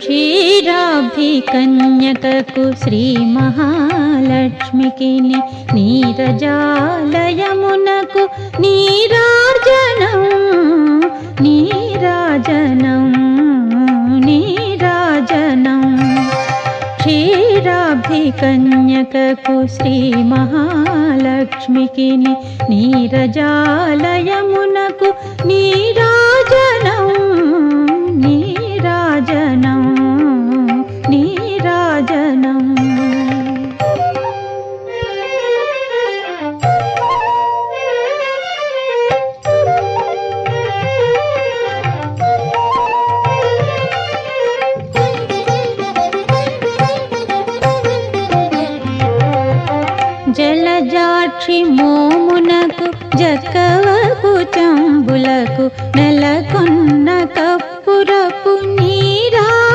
క్షీరాబ్ధికన్యకకు శ్రీ మహాలక్ష్మికి నీరజాలయమునకు నీరాజనం నీరాజనం నీరాజనం క్షీరాబ్ధికన్యకకు శ్రీ మహాలక్ష్మికి నీరజాలయమునకు నీరాజనం నీరాజనం నీరాజనం జలజాక్షి మోమునకు జక్కవకు చంబులకు నెలకొన్న కప్పు